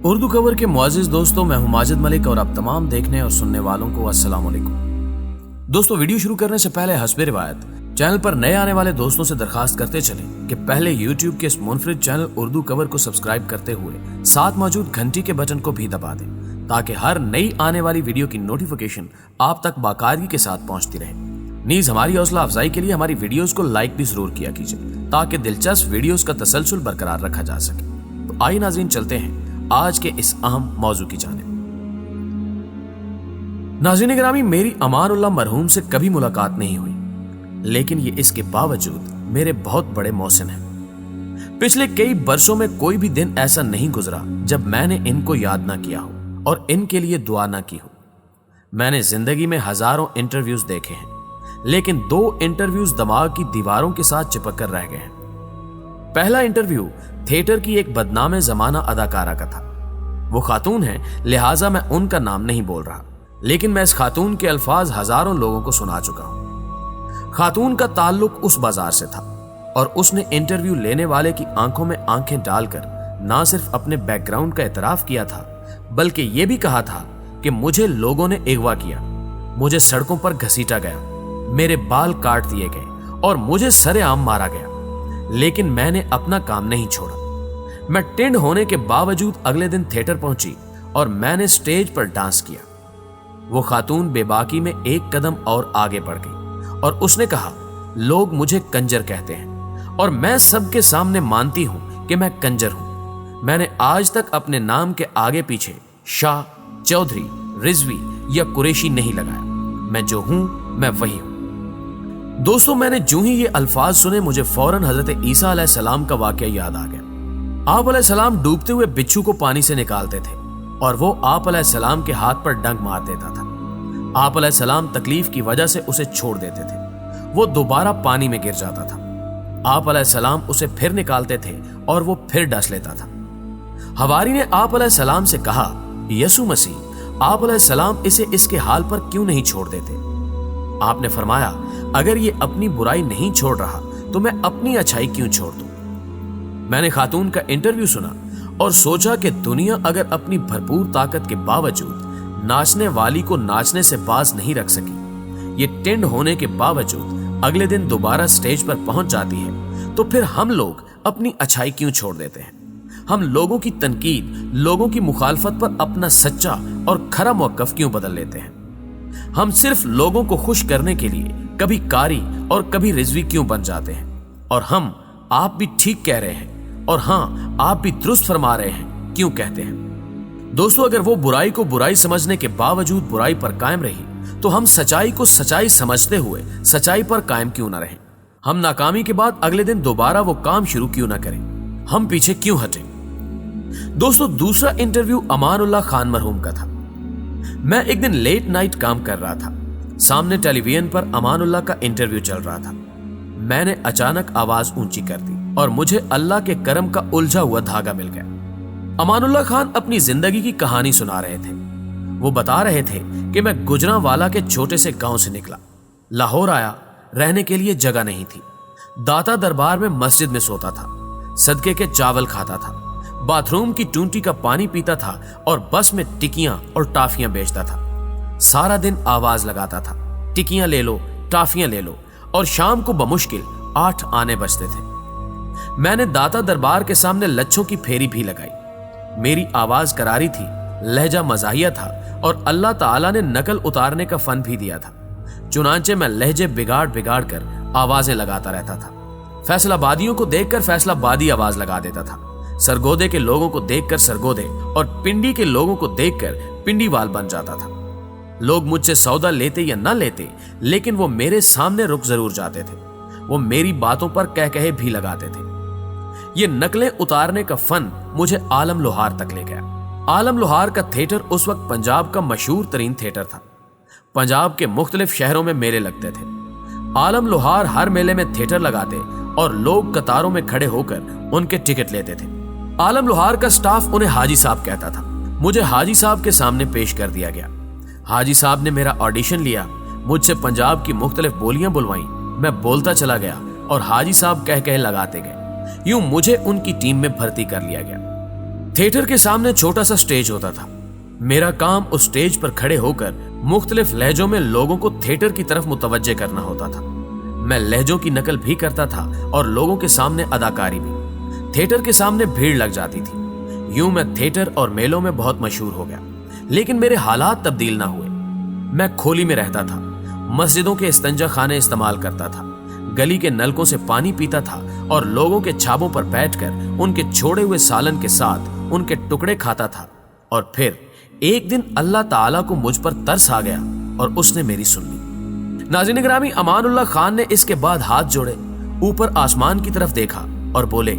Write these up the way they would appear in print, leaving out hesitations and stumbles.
Urdu cover के मुआजिज दोस्तों, मैं हूं माजिद मलिक और आप तमाम देखने और सुनने वालों को अस्सलाम वालेकुम। दोस्तों, वीडियो शुरू करने से पहले हस्बे रिवायत चैनल पर नए आने वाले दोस्तों से दरखास्त करते चलें कि पहले YouTube के इस मुनफरिद चैनल उर्दू कवर को सब्सक्राइब करते हुए साथ मौजूद घंटी के बटन को भी दबा दें ताकि हर नई आने वाली वीडियो की नोटिफिकेशन आप तक बाकायदगी के साथ पहुंचती रहे। नीज हमारी हौसला अफजाई के लिए हमारी वीडियोस को लाइक भी जरूर किया कीजिए ताकि दिलचस्प वीडियोस का तसलसल बरकरार रखा जा सके। तो आइए नाज़रीन, चलते हैं आज के इस अहम मौजू की जानिब। नाज़रीन गिरामी, मेरी अमानुल्लाह मरहूम से कभी मुलाकात नहीं हुई, लेकिन ये इसके बावजूद मेरे बहुत बड़े मौसिन हैं। पिछले कई बरसों में कोई भी दिन ऐसा नहीं गुजरा जब मैंने इनको याद ना किया हो और इनके लिए दुआ ना की हो। मैंने जिंदगी में हजारों इंटरव्यूज देखे हैं, लेकिन 2 इंटरव्यूज दिमाग की दीवारों के साथ चिपक कर रह गए हैं। पहला इंटरव्यू थिएटर की एक बदनामे जमाना अदाकारा का था। वो खातून है, लिहाजा मैं उनका नाम नहीं बोल रहा, लेकिन मैं इस खातून के अल्फाज हजारों लोगों को सुना चुका हूं। खातून का ताल्लुक उस बाजार से था और उसने इंटरव्यू लेने वाले की आंखों में आंखें डालकर ना सिर्फ अपने बैकग्राउंड का एतराफ किया था, बल्कि यह भी कहा था कि मुझे लोगों ने अगवा किया, मुझे सड़कों पर घसीटा गया, मेरे बाल काट दिए गए और मुझे सरेआम मारा गया, लेकिन मैंने अपना काम नहीं छोड़ा। मैं टिंड होने के बावजूद अगले दिन थिएटर पहुंची और मैंने स्टेज पर डांस किया। वो खातून बेबाकी में एक कदम और आगे बढ़ गई और उसने कहा, लोग मुझे कंजर कहते हैं और मैं सबके सामने मानती हूं कि मैं कंजर हूं। मैंने आज तक अपने नाम के आगे पीछे शाह, चौधरी, रिजवी या कुरैशी नहीं लगाया। मैं जो हूं मैं वही हूं। दोस्तों, मैंने जो ही ये अल्फाज सुने, मुझे फौरन हजरत ईसा अलैहिस्सलाम का वाकया याद आ गया। आप अलैहिस्सलाम डूबते हुए बिच्छू को पानी से निकालते थे और वो आप अलैहिस्सलाम के हाथ पर डंक मार देता था। आप अलैहिस्सलाम तकलीफ की वजह से उसे छोड़ देते थे, वो दोबारा पानी में गिर जाता था। आप अलैहिस्सलाम उसे फिर निकालते थे और वो फिर डस लेता था। हवारी ने आप अलैहिस्सलाम से कहा, यसु मसीह, आप अलैहिस्सलाम इसे इसके हाल पर क्यों नहीं छोड़ देते? आपने फरमाया, अगर ये अपनी बुराई नहीं छोड़ रहा तो मैं अपनी अच्छाई क्यों छोड़ दूं? मैंने खातून का इंटरव्यू सुना और सोचा कि दुनिया अगर अपनी भरपूर ताकत के बावजूद नाचने वाली को नाचने से बाज नहीं रख सकी, ये टिंड होने के बावजूद अगले दिन दोबारा स्टेज पर पहुंच जाती है, तो फिर हम लोग अपनी अच्छाई क्यों छोड़ देते हैं? हम लोगों की तनकीद, लोगों की मुखालफत पर अपना सच्चा और खरा मौक़िफ़ क्यों बदल लेते हैं? हम सिर्फ लोगों को खुश करने के लिए कभी कारी और कभी रिजवी क्यों बन जाते हैं? और हम आप भी ठीक कह रहे हैं और हाँ, आप भी दुरुस्त फरमा रहे हैं क्यों कहते हैं? दोस्तों, अगर वो बुराई को बुराई समझने के बावजूद बुराई पर कायम रही, तो हम सच्चाई को सच्चाई समझते हुए सच्चाई पर कायम क्यों ना रहें? हम नाकामी के बाद अगले दिन दोबारा वो काम शुरू क्यों ना करें? हम पीछे क्यों हटें? दोस्तों, दूसरा इंटरव्यू अमानुल्लाह खान मरहूम का था। मैं एक दिन लेट नाइट काम कर रहा था। सामने टेलीविजन पर अमानुल्लाह का इंटरव्यू चल रहा था। मैंने अचानक आवाज ऊंची कर दी और मुझे अल्लाह के करम का उलझा हुआ धागा मिल गया। अमानुल्लाह खान अपनी जिंदगी की कहानी सुना रहे थे। वो बता रहे थे कि मैं गुजरांवाला के छोटे से गांव से निकला, लाहौर आया, रहने के लिए जगह नहीं थी। दाता दरबार में मस्जिद में सोता था, सदके के चावल खाता था, बाथरूम की टूंटी का पानी पीता था और बस में टिकियां और टाफियां बेचता था। सारा दिन आवाज लगाता था, टिकियां ले लो, टाफियां ले लो, और शाम को बमुश्किल 8 आने बजते थे। मैंने दाता दरबार के सामने लच्छों की फेरी भी लगाई। मेरी आवाज करारी थी, लहजा मजाहिया था और अल्लाह ताला ने नकल उतारने का फन भी दिया था। चुनांचे मैं लहजे बिगाड़ बिगाड़ कर आवाजें लगाता रहता था। फैसलाबादियों को देखकर फैसलाबादी आवाज लगा देता था, सरगोदे के लोगों को देखकर सरगोदे और पिंडी के लोगों को देखकर पिंडीवाल बन जाता था। लोग मुझसे सौदा लेते या ना लेते, लेकिन वो मेरे सामने रुक जरूर जाते थे। वो मेरी बातों पर कह कहे भी लगाते थे। ये नकलें उतारने का फन मुझे आलम लोहार तक ले गया। आलम लोहार का थिएटर उस वक्त पंजाब का मशहूर तरीन थिएटर था। पंजाब के मुख्तलिफ शहरों में मेले लगते थे। आलम लोहार हर मेले में थिएटर लगाते और लोग कतारों में खड़े होकर उनके टिकट लेते थे। आलम लोहार का स्टाफ उन्हें हाजी साहब कहता था। मुझे हाजी साहब के सामने पेश कर दिया गया। हाजी साहब ने मेरा ऑडिशन लिया, मुझसे पंजाब की मुख्तलिफ बोलियां बुलवाई। मैं बोलता चला गया और हाजी साहब कह कह लगाते गए। यूं मुझे उनकी टीम में भर्ती कर लिया गया। थिएटर के सामने छोटा सा स्टेज होता था। मेरा काम उस स्टेज पर खड़े होकर मुख्तलिफ लहजों में लोगों को थिएटर की तरफ मुतवज्जे करना होता था। मैं लहजों की नकल भी करता था और लोगों के सामने अदाकारी भी। थिएटर के सामने भीड़ लग जाती थी। यूं मैं थिएटर और मेलों में बहुत मशहूर हो गया, लेकिन मेरे हालात तब्दील ना हुए। मैं खोली में रहता था, मस्जिदों के इस्तंजा खाने इस्तेमाल करता था, गली के नलकों से पानी पीता था और लोगों के छाबों पर बैठकर उनके छोड़े हुए सालन के साथ उनके टुकड़े खाता था। और फिर एक दिन अल्लाह ताला को मुझ पर तरस आ गया और उसने मेरी सुन ली। नाज़रीन गिरामी, अमानुल्लाह खान ने इसके बाद हाथ जोड़े, ऊपर आसमान की तरफ देखा और बोले,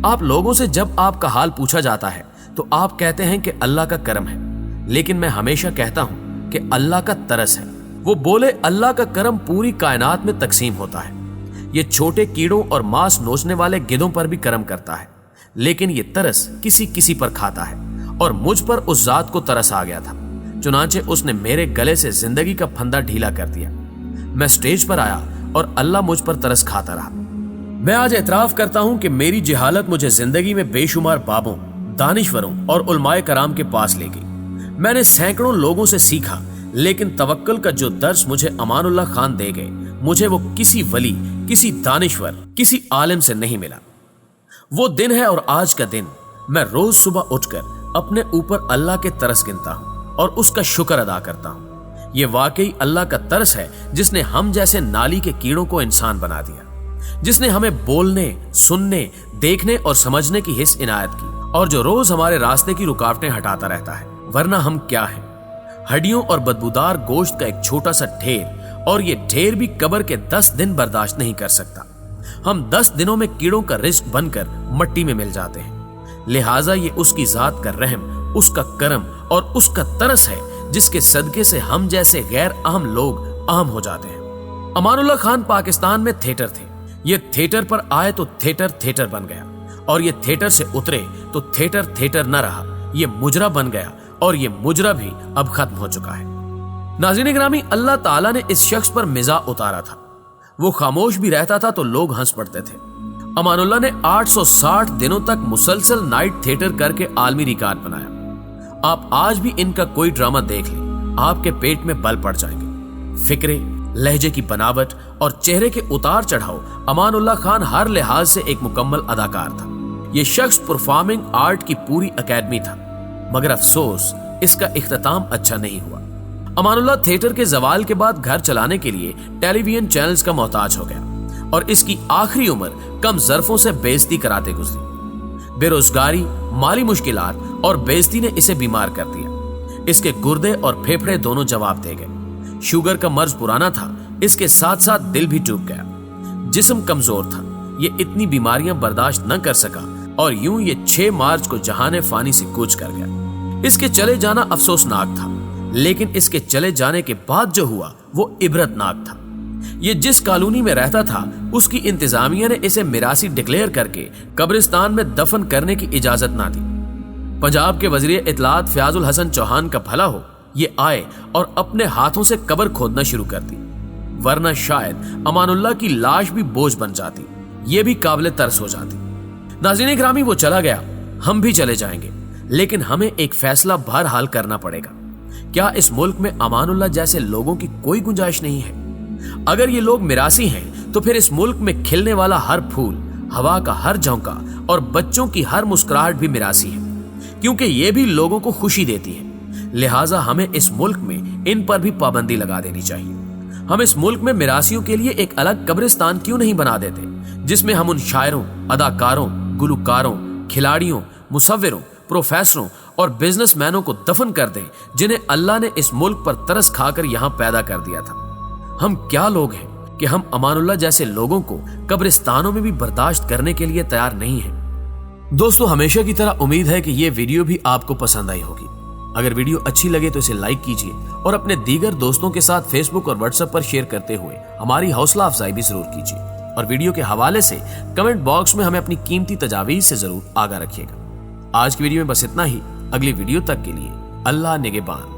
आप लोगों से जब आपका हाल पूछा जाता है तो आप कहते हैं कि अल्लाह का करम है, लेकिन मैं हमेशा कहता हूं कि अल्लाह का तरस है। वो बोले, अल्लाह का करम पूरी कायनात में तकसीम होता है। ये छोटे कीड़ों और मांस नोचने वाले गिद्धों पर भी करम करता है, लेकिन ये तरस किसी किसी पर खाता है और मुझ पर उस जात को तरस आ गया था। चुनांचे उसने मेरे गले से जिंदगी का फंदा ढीला कर दिया। मैं स्टेज पर आया और अल्लाह मुझ पर तरस खाता रहा। मैं आज एतराफ करता हूं कि मेरी जहालत मुझे जिंदगी में बेशुमार बाबों, दानिश्वरों और उलमाए कराम के पास ले गई। मैंने सैकड़ों लोगों से सीखा, लेकिन तवक्कुल का जो दर्स मुझे अमानुल्लाह खान दे गए, मुझे वो किसी वली, किसी दानिश्वर, किसी आलिम से नहीं मिला। वो दिन है और आज का दिन मैं रोज सुबह उठकर अपने ऊपर अल्लाह के तरस गिनता हूं और उसका शुक्र अदा करता हूं। ये वाकई अल्लाह का तरस है जिसने हम जैसे नाली के कीड़ों को इंसान बना दिया, जिसने हमें बोलने, सुनने, देखने और समझने की हिस्स इनायत की, और जो रोज हमारे रास्ते की रुकावटें हटाता रहता है। वरना हम क्या हैं? हड्डियों और बदबूदार गोश्त का एक छोटा सा ढेर, और ये ढेर भी कब्र के 10 दिन बर्दाश्त नहीं कर सकता। हम 10 दिनों में कीड़ों का रिज्क बनकर मट्टी में मिल जाते हैं। लिहाजा ये उसकी जात का रहम, उसका करम और उसका तरस है जिसके सदके से हम जैसे गैर अहम लोग अहम हो जाते हैं। अमानुल्लाह खान पाकिस्तान में थिएटर थे। ये थिएटर पर आए तो थिएटर थिएटर बन गया, और ये थिएटर से उतरे तो थिएटर थिएटर न रहा, ये मुजरा बन गया, और ये मुजरा भी अब खत्म हो चुका है। नाज़रीन गिरामी, अल्लाह ताला ने इस शख्स पर मिज़ा उतारा था। वो खामोश भी रहता था तो लोग हंस पड़ते थे। अमानुल्लाह ने 860 दिनों तक मुसलसल नाइट थिएटर करके आलमी रिकॉर्ड बनाया। आप आज भी इनका कोई ड्रामा देख लें, आपके पेट में बल पड़ जाएंगे। फिक्रे, लहजे की बनावट और चेहरे के उतार चढ़ाव, अमानुल्लाह खान हर लिहाज से एक मुकम्मल अदाकार था। ये शख्स परफॉर्मिंग आर्ट की पूरी अकेडमी था, मगर अफसोस इसका इख्तिताम अच्छा नहीं हुआ। अमानुल्लाह थिएटर के जवाल के बाद घर चलाने के लिए टेलीविजन चैनल्स का मोहताज हो गया और इसकी आखिरी उम्र कम ज़र्फों से बेइज्जती कराते गुजरी। बेरोजगारी, माली मुश्किलात और बेइज्जती ने इसे बीमार कर दिया। इसके गुर्दे और फेफड़े दोनों जवाब दे गए। शुगर का मर्ज पुराना था, इसके साथ साथ दिल भी टूट गया। जिस्म कमजोर था, ये इतनी बीमारियां बर्दाश्त न कर सका और यूं ये 6 मार्च को जहाने फानी से कूच कर गया। इसके चले जाना अफसोसनाक था, लेकिन इसके चले जाने के बाद जो हुआ वो इबरतनाक था। ये जिस कॉलोनी में रहता था उसकी इंतजामिया ने इसे मिरासी डिक्लेयर करके कब्रिस्तान में दफन करने की इजाजत ना दी। पंजाब के वजीर इतलात फयाजुल हसन चौहान का भला हो, ये आए और अपने हाथों से कब्र खोदना शुरू कर दी, वरना शायद अमानुल्लाह की लाश भी बोझ बन जाती, ये भी काबिल तरस हो जाती। नाज़रीन ग्रामी, वो चला गया, हम भी चले जाएंगे, लेकिन हमें एक फैसला बहरहाल करना पड़ेगा। क्या इस मुल्क में अमानुल्लाह जैसे लोगों की कोई गुंजाइश नहीं है? अगर ये लोग मिरासी हैं तो फिर इस मुल्क में खिलने वाला हर फूल, हवा का हर झोंका और बच्चों की हर मुस्कुराहट भी मिरासी है, क्योंकि ये भी लोगों को खुशी देती है। लिहाजा हमें इस मुल्क में इन पर भी पाबंदी लगा देनी चाहिए। हम इस मुल्क में मिरासियों के लिए एक अलग कब्रिस्तान क्यों नहीं बना देते, जिसमें हम उन शायरों, अदाकारों, गुलकारों, खिलाड़ियों, मुसव्विरों, प्रोफेसरों और बिजनेसमैनों को दफन कर दें, जिन्हें अल्लाह ने इस मुल्क पर तरस खाकर यहां पैदा कर दिया था। हम क्या लोग हैं कि हम अमानुल्लाह जैसे लोगों को कब्रिस्तानों में भी बर्दाश्त करने के लिए तैयार नहीं हैं। दोस्तों, हमेशा की तरह उम्मीद है कि ये वीडियो भी आपको पसंद आई होगी। अगर वीडियो अच्छी लगे तो इसे लाइक कीजिए और अपने दीगर दोस्तों के साथ फेसबुक और व्हाट्सएप पर शेयर करते हुए हमारी हौसला अफजाई भी जरूर कीजिए, और वीडियो के हवाले से कमेंट बॉक्स में हमें अपनी कीमती तजावीज से जरूर आगाह रखिएगा। आज की वीडियो में बस इतना ही। अगली वीडियो तक के लिए अल्लाह निगहबान।